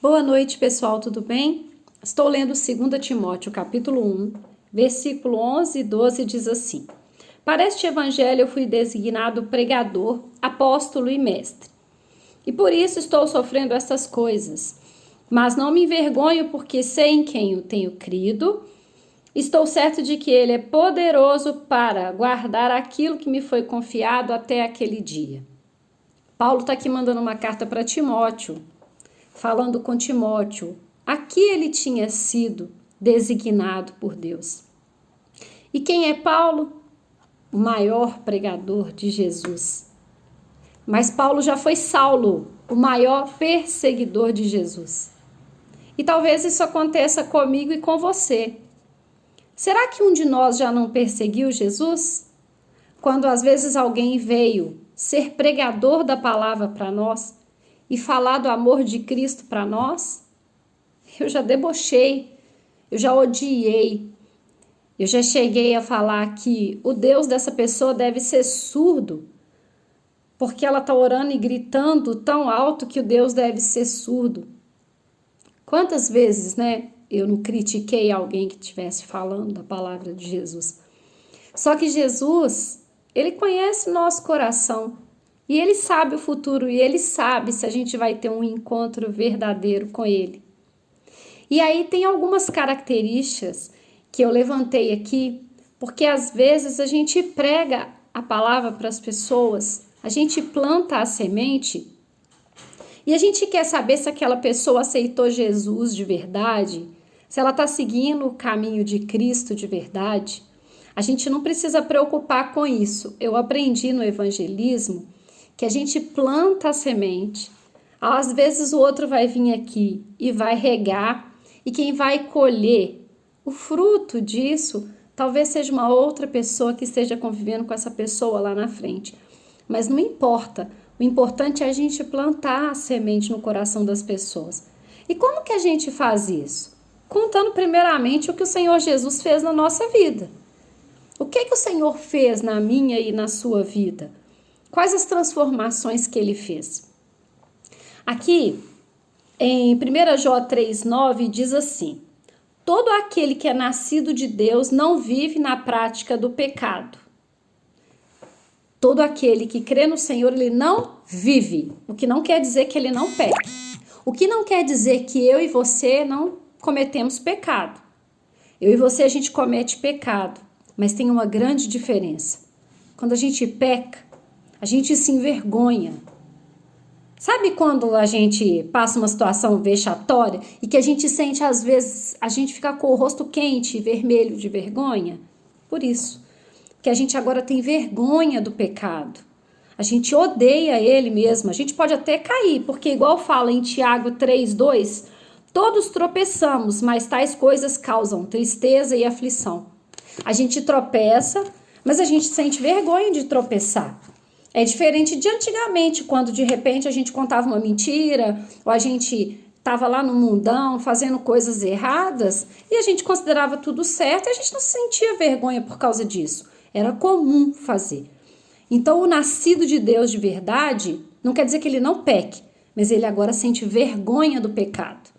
Boa noite, pessoal, tudo bem? Estou lendo 2 Timóteo, capítulo 1, versículo 11 e 12, diz assim: Para este evangelho eu fui designado pregador, apóstolo e mestre. E por isso estou sofrendo estas coisas. Mas não me envergonho, porque sei em quem eu tenho crido. Estou certo de que ele é poderoso para guardar aquilo que me foi confiado até aquele dia. Paulo está aqui mandando uma carta para Timóteo, falando com Timóteo, aqui ele tinha sido designado por Deus. E quem é Paulo? O maior pregador de Jesus. Mas Paulo já foi Saulo, o maior perseguidor de Jesus. E talvez isso aconteça comigo e com você. Será que um de nós já não perseguiu Jesus? Quando às vezes alguém veio ser pregador da palavra para nós e falar do amor de Cristo para nós, eu já debochei, eu já odiei, eu já cheguei a falar que o Deus dessa pessoa deve ser surdo, porque ela está orando e gritando tão alto que o Deus deve ser surdo. Quantas vezes, eu não critiquei alguém que estivesse falando da palavra de Jesus? Só que Jesus, ele conhece o nosso coração. E ele sabe o futuro, e ele sabe se a gente vai ter um encontro verdadeiro com ele. E aí tem algumas características que eu levantei aqui, porque às vezes a gente prega a palavra para as pessoas, a gente planta a semente, e a gente quer saber se aquela pessoa aceitou Jesus de verdade, se ela está seguindo o caminho de Cristo de verdade. A gente não precisa preocupar com isso. Eu aprendi no evangelismo que a gente planta a semente, às vezes o outro vai vir aqui e vai regar, e quem vai colher o fruto disso, talvez seja uma outra pessoa que esteja convivendo com essa pessoa lá na frente. Mas não importa, o importante é a gente plantar a semente no coração das pessoas. E como que a gente faz isso? Contando primeiramente o que o Senhor Jesus fez na nossa vida. O que o Senhor fez na minha e na sua vida? Quais as transformações que ele fez? Aqui, em 1 João 3,9, diz assim: todo aquele que é nascido de Deus não vive na prática do pecado. Todo aquele que crê no Senhor, ele não vive. O que não quer dizer que ele não peca. O que não quer dizer que eu e você não cometemos pecado. Eu e você, a gente comete pecado, mas tem uma grande diferença. Quando a gente peca, a gente se envergonha. Sabe quando a gente passa uma situação vexatória e que a gente sente, às vezes, a gente fica com o rosto quente e vermelho de vergonha? Por isso, que a gente agora tem vergonha do pecado. A gente odeia ele mesmo. A gente pode até cair, porque igual fala em Tiago 3,2, todos tropeçamos, mas tais coisas causam tristeza e aflição. A gente tropeça, mas a gente sente vergonha de tropeçar. É diferente de antigamente, quando de repente a gente contava uma mentira, ou a gente estava lá no mundão fazendo coisas erradas, e a gente considerava tudo certo, e a gente não sentia vergonha por causa disso. Era comum fazer. Então, o nascido de Deus de verdade, não quer dizer que ele não peque, mas ele agora sente vergonha do pecado.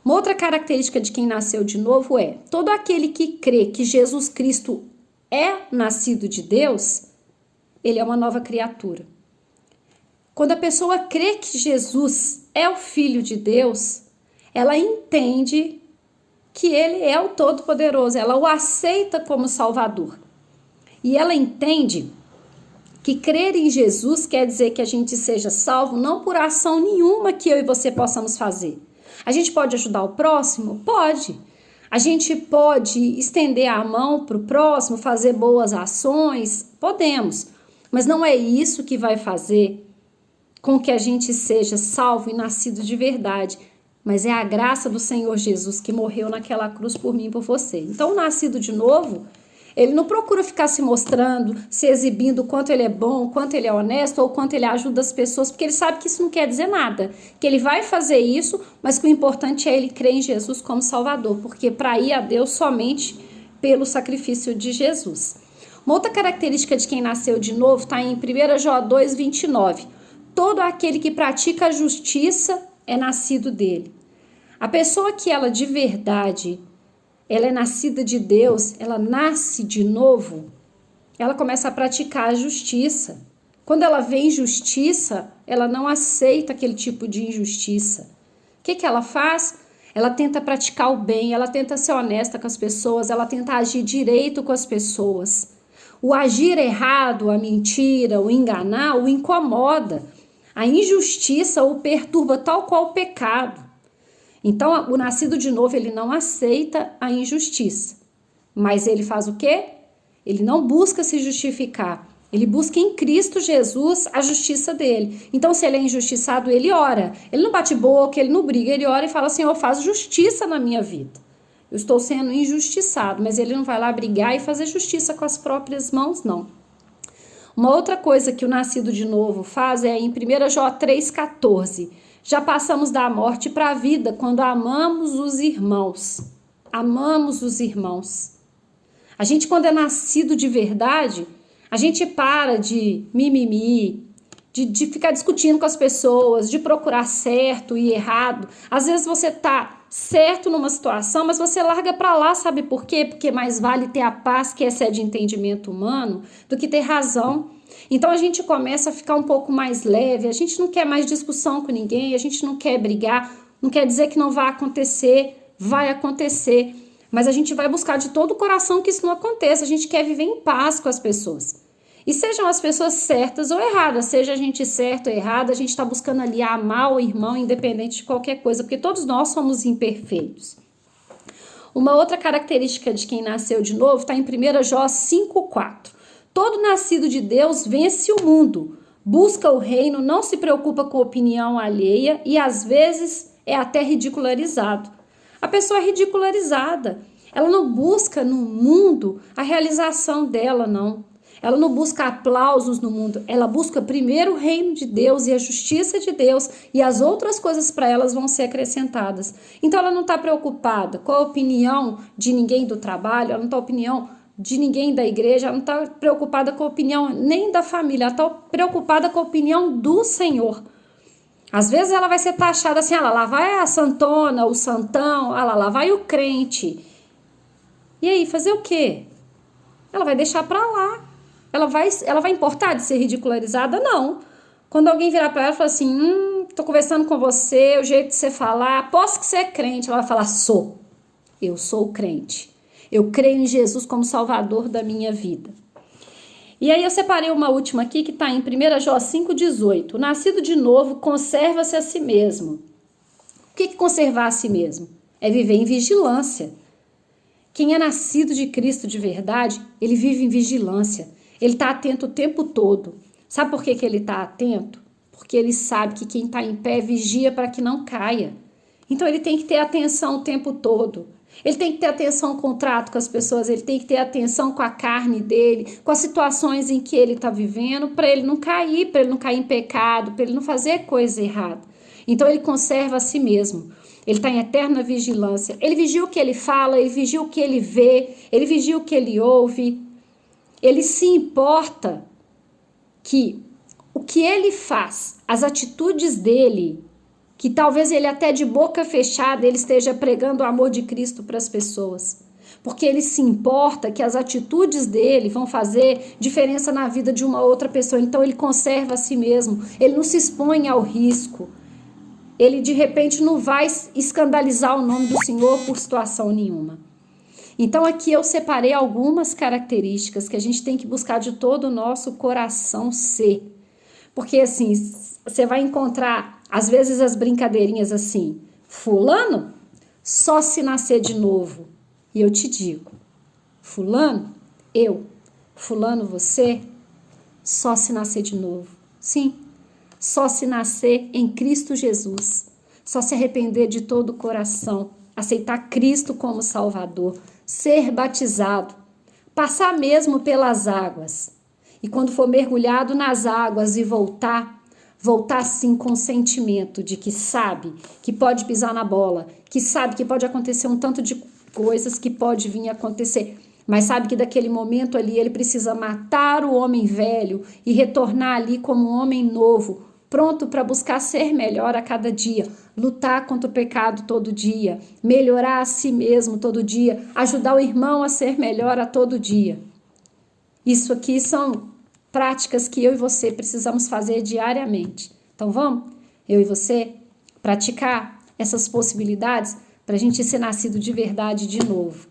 Uma outra característica de quem nasceu de novo é, todo aquele que crê que Jesus Cristo é nascido de Deus, ele é uma nova criatura. Quando a pessoa crê que Jesus é o Filho de Deus, ela entende que ele é o Todo-Poderoso, ela o aceita como Salvador. E ela entende que crer em Jesus quer dizer que a gente seja salvo não por ação nenhuma que eu e você possamos fazer. A gente pode ajudar o próximo? Pode. A gente pode estender a mão para o próximo, fazer boas ações? Podemos. Mas não é isso que vai fazer com que a gente seja salvo e nascido de verdade. Mas é a graça do Senhor Jesus que morreu naquela cruz por mim e por você. Então, o nascido de novo, ele não procura ficar se mostrando, se exibindo o quanto ele é bom, o quanto ele é honesto ou o quanto ele ajuda as pessoas, porque ele sabe que isso não quer dizer nada. Que ele vai fazer isso, mas que o importante é ele crer em Jesus como Salvador, porque para ir a Deus somente pelo sacrifício de Jesus. Uma outra característica de quem nasceu de novo está em 1 João 2,29. Todo aquele que pratica a justiça é nascido dele. A pessoa que ela de verdade, ela é nascida de Deus, ela nasce de novo, ela começa a praticar a justiça. Quando ela vê injustiça, ela não aceita aquele tipo de injustiça. O que ela faz? Ela tenta praticar o bem, ela tenta ser honesta com as pessoas, ela tenta agir direito com as pessoas. O agir errado, a mentira, o enganar, o incomoda. A injustiça o perturba tal qual o pecado. Então, o nascido de novo, ele não aceita a injustiça. Mas ele faz o quê? Ele não busca se justificar. Ele busca em Cristo Jesus a justiça dele. Então, se ele é injustiçado, ele ora. Ele não bate boca, ele não briga, ele ora e fala assim, faz justiça na minha vida. Eu estou sendo injustiçado, mas ele não vai lá brigar e fazer justiça com as próprias mãos, não. Uma outra coisa que o nascido de novo faz é em 1 Jó 3,14. Já passamos da morte para a vida quando amamos os irmãos. Amamos os irmãos. A gente, quando é nascido de verdade, a gente para de mimimi, de ficar discutindo com as pessoas, de procurar certo e errado. Às vezes você tá certo numa situação, mas você larga para lá, sabe por quê? Porque mais vale ter a paz que excede entendimento humano do que ter razão. Então a gente começa a ficar um pouco mais leve, a gente não quer mais discussão com ninguém, a gente não quer brigar, não quer dizer que não vai acontecer, mas a gente vai buscar de todo o coração que isso não aconteça, a gente quer viver em paz com as pessoas. E sejam as pessoas certas ou erradas, seja a gente certo ou errada, a gente está buscando ali amar o irmão independente de qualquer coisa, porque todos nós somos imperfeitos. Uma outra característica de quem nasceu de novo está em 1 Jó 5,4. Todo nascido de Deus vence o mundo, busca o reino, não se preocupa com a opinião alheia e às vezes é até ridicularizado. A pessoa é ridicularizada, ela não busca no mundo a realização dela, não. Ela não busca aplausos no mundo, ela busca primeiro o reino de Deus e a justiça de Deus e as outras coisas para elas vão ser acrescentadas. Então ela não está preocupada com a opinião de ninguém do trabalho, ela não está opinião de ninguém da igreja, ela não está preocupada com a opinião nem da família, ela está preocupada com a opinião do Senhor. Às vezes ela vai ser taxada assim, lá vai a santona, o santão, lá vai o crente. E aí, fazer o quê? Ela vai deixar para lá. Ela vai importar de ser ridicularizada? Não. Quando alguém virar para ela e falar assim, tô conversando com você, o jeito de você falar, aposto que você é crente. Ela vai falar, sou. Eu sou crente. Eu creio em Jesus como Salvador da minha vida. E aí eu separei uma última aqui que está em 1 Jó 5,18. O nascido de novo conserva-se a si mesmo. O que conservar a si mesmo? É viver em vigilância. Quem é nascido de Cristo de verdade, ele vive em vigilância. Ele está atento o tempo todo. Sabe por que ele está atento? Porque ele sabe que quem está em pé vigia para que não caia. Então ele tem que ter atenção o tempo todo. Ele tem que ter atenção com o trato com as pessoas, ele tem que ter atenção com a carne dele, com as situações em que ele está vivendo, para ele não cair em pecado, para ele não fazer coisa errada. Então ele conserva a si mesmo. Ele está em eterna vigilância. Ele vigia o que ele fala, ele vigia o que ele vê, ele vigia o que ele ouve. Ele se importa que o que ele faz, as atitudes dele, que talvez ele até de boca fechada ele esteja pregando o amor de Cristo para as pessoas. Porque ele se importa que as atitudes dele vão fazer diferença na vida de uma outra pessoa. Então ele conserva a si mesmo, ele não se expõe ao risco. Ele de repente não vai escandalizar o nome do Senhor por situação nenhuma. Então aqui eu separei algumas características que a gente tem que buscar de todo o nosso coração ser. Porque assim, você vai encontrar às vezes as brincadeirinhas assim, fulano só se nascer de novo. E eu te digo, fulano, eu, fulano, você, só se nascer de novo. Sim, só se nascer em Cristo Jesus, só se arrepender de todo o coração, aceitar Cristo como Salvador, ser batizado, passar mesmo pelas águas. E quando for mergulhado nas águas e voltar sim com o sentimento de que sabe que pode pisar na bola, que sabe que pode acontecer um tanto de coisas que pode vir a acontecer, mas sabe que daquele momento ali ele precisa matar o homem velho e retornar ali como um homem novo, pronto para buscar ser melhor a cada dia, lutar contra o pecado todo dia, melhorar a si mesmo todo dia, ajudar o irmão a ser melhor a todo dia. Isso aqui são práticas que eu e você precisamos fazer diariamente. Então vamos, eu e você, praticar essas possibilidades para a gente ser nascido de verdade de novo.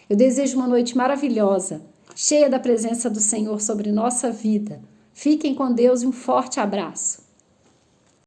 Eu desejo uma noite maravilhosa, cheia da presença do Senhor sobre nossa vida. Fiquem com Deus e um forte abraço.